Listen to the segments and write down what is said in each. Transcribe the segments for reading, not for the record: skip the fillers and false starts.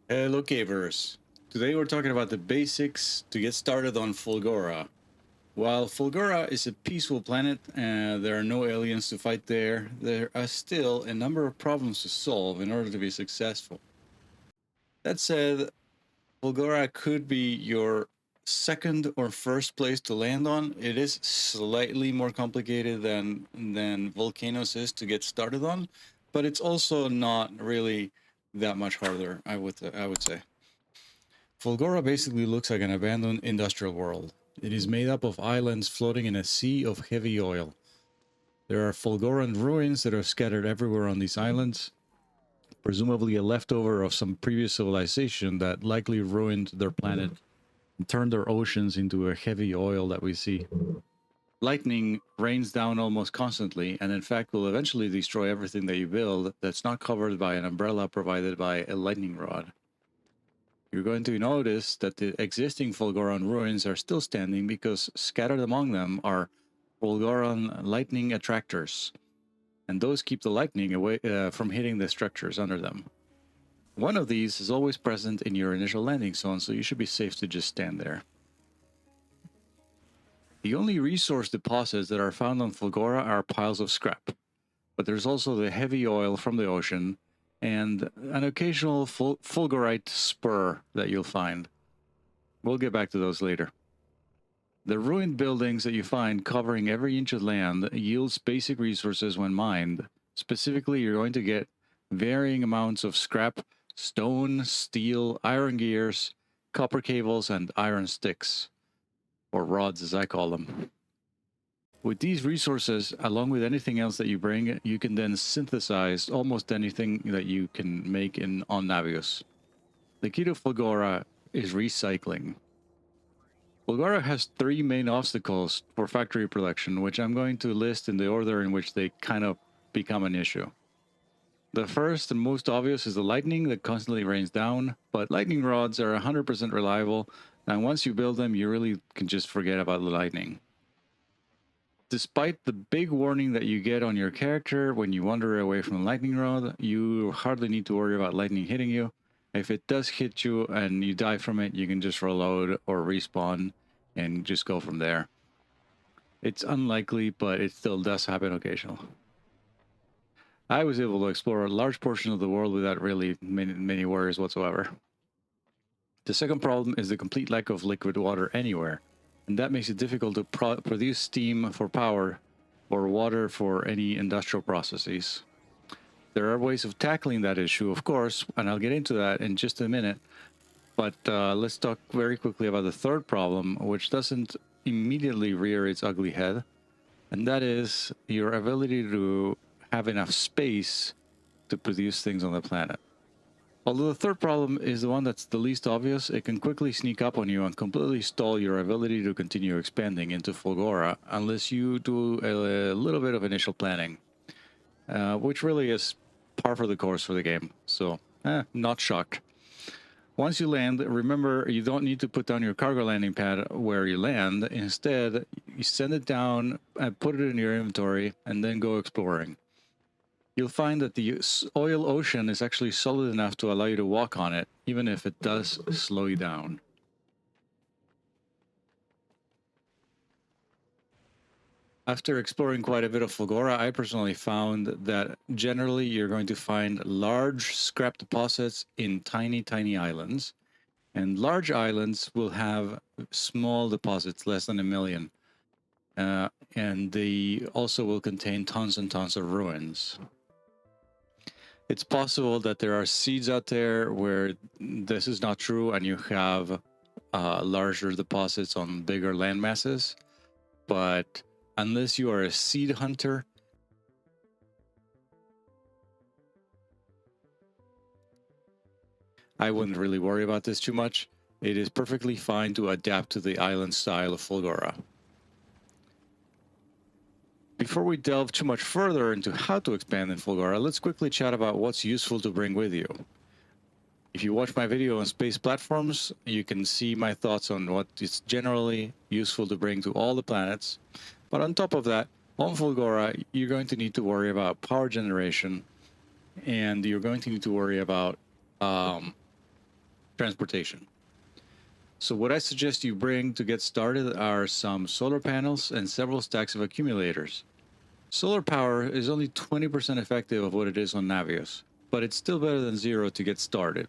Hello, cavers. Today we're talking about the basics to get started on Fulgora. While Fulgora is a peaceful planet and there are no aliens to fight there are still a number of problems to solve in order to be successful. That said, Fulgora could be your second or first place to land on. It is slightly more complicated than Volcanoes is to get started on, but it's also not really that much harder, I would say. Fulgora basically looks like an abandoned industrial world. It is made up of islands floating in a sea of heavy oil. There are Fulgoran ruins that are scattered everywhere on these islands, presumably a leftover of some previous civilization that likely ruined their planet and turned their oceans into a heavy oil that we see. Lightning rains down almost constantly, and in fact will eventually destroy everything that you build that's not covered by an umbrella provided by a lightning rod. You're going to notice that the existing Fulgoran ruins are still standing because scattered among them are Fulgoran lightning attractors, and those keep the lightning away from hitting the structures under them. One of these is always present in your initial landing zone, so you should be safe to just stand there. The only resource deposits that are found on Fulgora are piles of scrap, but there's also the heavy oil from the ocean and an occasional fulgurite spur that you'll find. We'll get back to those later. The ruined buildings that you find covering every inch of land yields basic resources when mined. Specifically, you're going to get varying amounts of scrap, stone, steel, iron gears, copper cables, and iron sticks, or rods as I call them. With these resources, along with anything else that you bring, you can then synthesize almost anything that you can make on Navios. The key to Fulgora is recycling. Fulgora has three main obstacles for factory production, which I'm going to list in the order in which they kind of become an issue. The first and most obvious is the lightning that constantly rains down, but lightning rods are 100% reliable, and once you build them, you really can just forget about the lightning. Despite the big warning that you get on your character when you wander away from the lightning rod, you hardly need to worry about lightning hitting you. If it does hit you and you die from it, you can just reload or respawn and just go from there. It's unlikely, but it still does happen occasionally. I was able to explore a large portion of the world without really many worries whatsoever. The second problem is the complete lack of liquid water anywhere, and that makes it difficult to produce steam for power or water for any industrial processes. There are ways of tackling that issue, of course, and I'll get into that in just a minute. But let's talk very quickly about the third problem, which doesn't immediately rear its ugly head, and that is your ability to have enough space to produce things on the planet. Although the third problem is the one that's the least obvious, it can quickly sneak up on you and completely stall your ability to continue expanding into Fulgora unless you do a little bit of initial planning, which really is par for the course for the game. So, not shocked. Once you land, remember you don't need to put down your cargo landing pad where you land. Instead, you send it down and put it in your inventory and then go exploring. You'll find that the oil ocean is actually solid enough to allow you to walk on it, even if it does slow you down. After exploring quite a bit of Fulgora, I personally found that generally you're going to find large scrap deposits in tiny islands. And large islands will have small deposits, less than 1 million. And they also will contain tons and tons of ruins. It's possible that there are seeds out there where this is not true and you have larger deposits on bigger land masses. But unless you are a seed hunter, I wouldn't really worry about this too much. It is perfectly fine to adapt to the island style of Fulgora. Before we delve too much further into how to expand in Fulgora, let's quickly chat about what's useful to bring with you. If you watch my video on space platforms, you can see my thoughts on what is generally useful to bring to all the planets. But on top of that, on Fulgora, you're going to need to worry about power generation, and you're going to need to worry about transportation. So what I suggest you bring to get started are some solar panels and several stacks of accumulators. Solar power is only 20% effective of what it is on Navios, but it's still better than zero to get started,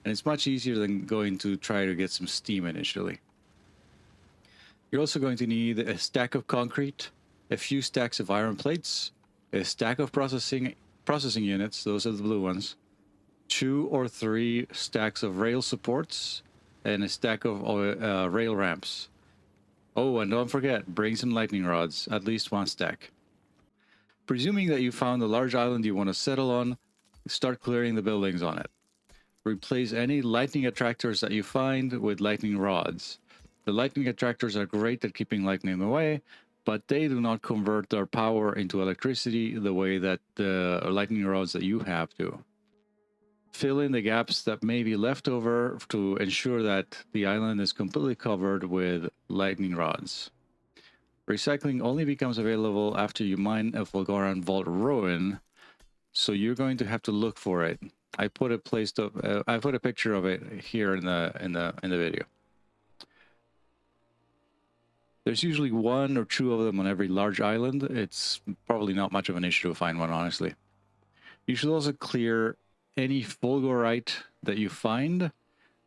and it's much easier than going to try to get some steam initially. You're also going to need a stack of concrete, a few stacks of iron plates, a stack of processing units, those are the blue ones, 2 or 3 stacks of rail supports, and a stack of rail ramps. Oh, and don't forget, bring some lightning rods, at least 1 stack. Presuming that you found a large island you want to settle on, start clearing the buildings on it. Replace any lightning attractors that you find with lightning rods. The lightning attractors are great at keeping lightning away, but they do not convert their power into electricity the way that the lightning rods that you have do. Fill in the gaps that may be left over to ensure that the island is completely covered with lightning rods. Recycling only becomes available after you mine a Fulgora Vault ruin, so you're going to have to look for it. I put a picture of it here in the video. There's usually 1 or 2 of them on every large island. It's probably not much of an issue to find one, honestly. You should also clear any fulgurite that you find.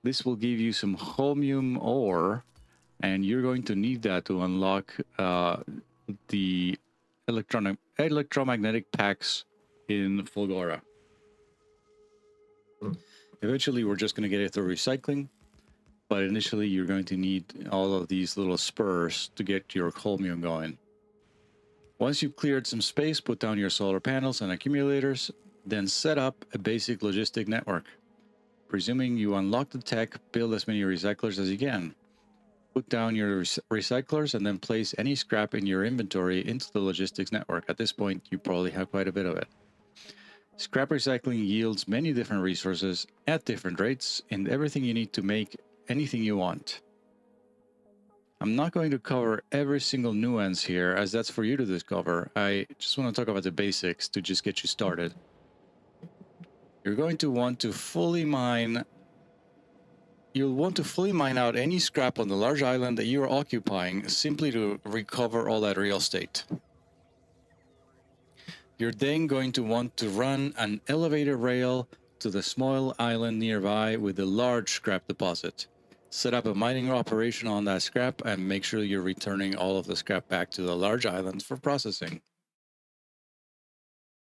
This will give you some holmium ore, and you're going to need that to unlock the electromagnetic packs in Fulgora. Eventually, we're just going to get it through recycling, but initially you're going to need all of these little spurs to get your holmium going. Once you've cleared some space, put down your solar panels and accumulators, then set up a basic logistic network. Presuming you unlock the tech, build as many recyclers as you can. Put down your recyclers and then place any scrap in your inventory into the logistics network. At this point, you probably have quite a bit of it. Scrap recycling yields many different resources at different rates and everything you need to make anything you want. I'm not going to cover every single nuance here, as that's for you to discover. I just want to talk about the basics to just get you started. You're going to want to fully mine... You'll want to fully mine out any scrap on the large island that you are occupying simply to recover all that real estate. You're then going to want to run an elevator rail to the small island nearby with a large scrap deposit. Set up a mining operation on that scrap and make sure you're returning all of the scrap back to the large island for processing.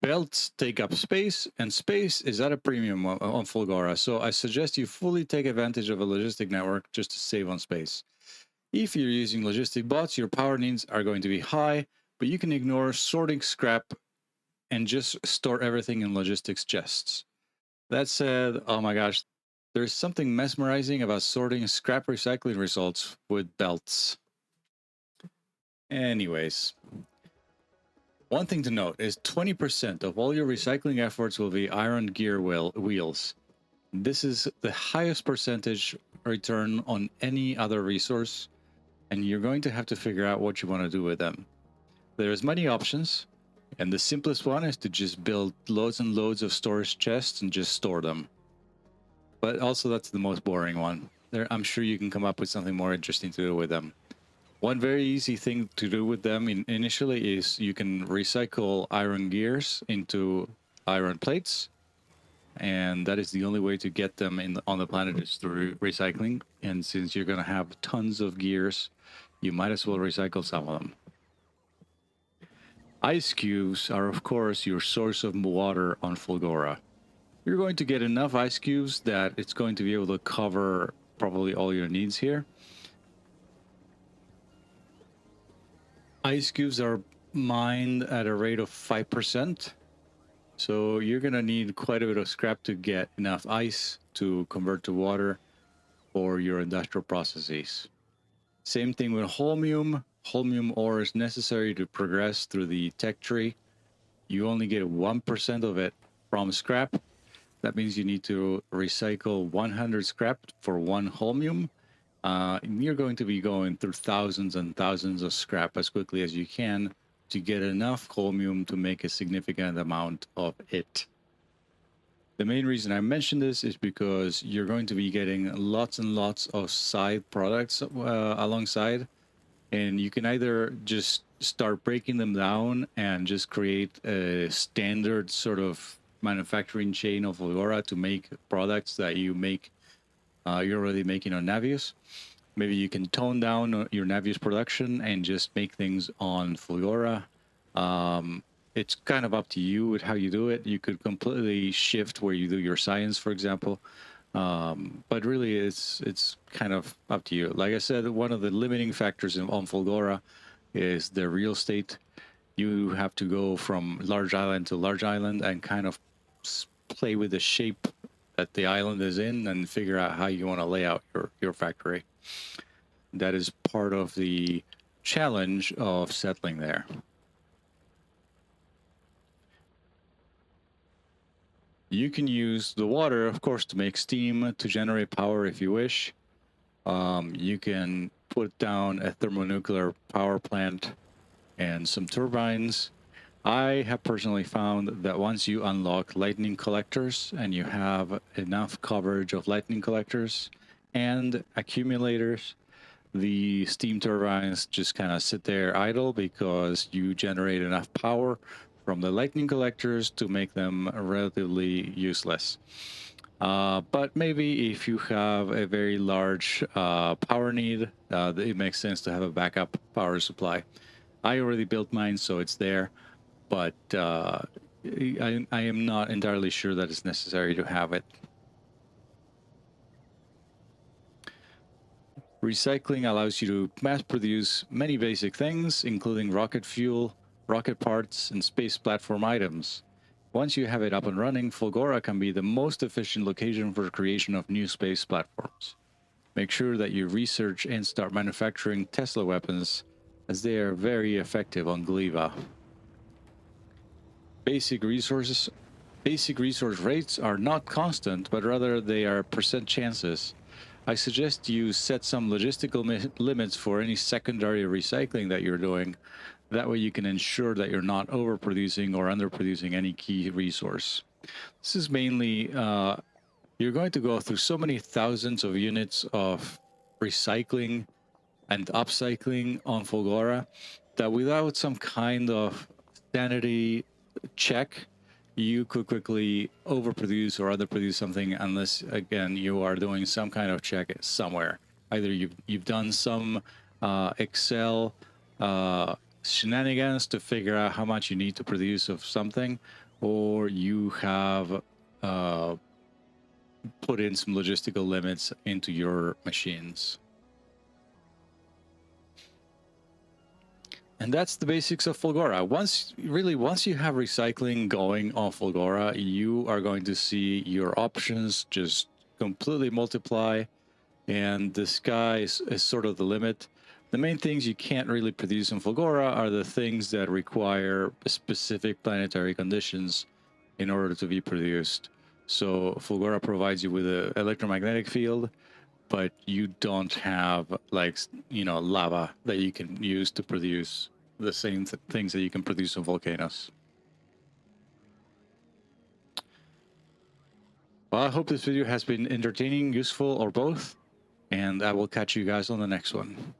Belts take up space, and space is at a premium on Fulgora, so I suggest you fully take advantage of a logistic network just to save on space. If you're using logistic bots, your power needs are going to be high, but you can ignore sorting scrap and just store everything in logistics chests. That said, oh my gosh, there's something mesmerizing about sorting scrap recycling results with belts. Anyways, one thing to note is 20% of all your recycling efforts will be iron gear wheels. This is the highest percentage return on any other resource, and you're going to have to figure out what you want to do with them. There's many options, and the simplest one is to just build loads and loads of storage chests and just store them. But also that's the most boring one. I'm sure you can come up with something more interesting to do with them. One very easy thing to do with them initially is you can recycle iron gears into iron plates, and that is the only way to get them on the planet is through recycling. And since you're going to have tons of gears, you might as well recycle some of them. Ice cubes are, of course, your source of water on Fulgora. You're going to get enough ice cubes that it's going to be able to cover probably all your needs here. Ice cubes are mined at a rate of 5%. So you're going to need quite a bit of scrap to get enough ice to convert to water for your industrial processes. Same thing with holmium. Holmium ore is necessary to progress through the tech tree. You only get 1% of it from scrap. That means you need to recycle 100 scrap for 1 holmium. You're going to be going through thousands and thousands of scrap as quickly as you can to get enough holmium to make a significant amount of it. The main reason I mention this is because you're going to be getting lots and lots of side products alongside, and you can either just start breaking them down and just create a standard sort of manufacturing chain of Fulgora to make products that you're already making on Navius. Maybe you can tone down your Navius production and just make things on Fulgora. It's kind of up to you with how you do it. You could completely shift where you do your science, for example. But really, it's kind of up to you. Like I said, one of the limiting factors on Fulgora is the real estate. You have to go from large island to large island and kind of play with the shape that the island is in and figure out how you want to lay out your factory. That is part of the challenge of settling there. You can use the water, of course, to make steam, to generate power if you wish. You can put down a thermonuclear power plant and some turbines. I have personally found that once you unlock lightning collectors and you have enough coverage of lightning collectors and accumulators, the steam turbines just kind of sit there idle because you generate enough power from the lightning collectors to make them relatively useless. But maybe if you have a very large power need, it makes sense to have a backup power supply. I already built mine, so it's there, but I am not entirely sure that it's necessary to have it. Recycling allows you to mass produce many basic things, including rocket fuel, rocket parts, and space platform items. Once you have it up and running, Fulgora can be the most efficient location for the creation of new space platforms. Make sure that you research and start manufacturing Tesla weapons, as they are very effective on Gliva. Basic resource rates are not constant, but rather they are percent chances. I suggest you set some logistical limits for any secondary recycling that you're doing. That way you can ensure that you're not overproducing or underproducing any key resource. This is mainly, you're going to go through so many thousands of units of recycling and upcycling on Fulgora that without some kind of sanity check, you could quickly overproduce or underproduce something unless, again, you are doing some kind of check somewhere. Either you've done some Excel shenanigans to figure out how much you need to produce of something, or you have put in some logistical limits into your machines. And that's the basics of Fulgora. Once you have recycling going on Fulgora, you are going to see your options just completely multiply, and the sky is sort of the limit. The main things you can't really produce in Fulgora are the things that require specific planetary conditions in order to be produced. So Fulgora provides you with an electromagnetic field, but you don't have, like, lava that you can use to produce the same things that you can produce on volcanoes. Well, I hope this video has been entertaining, useful, or both, and I will catch you guys on the next one.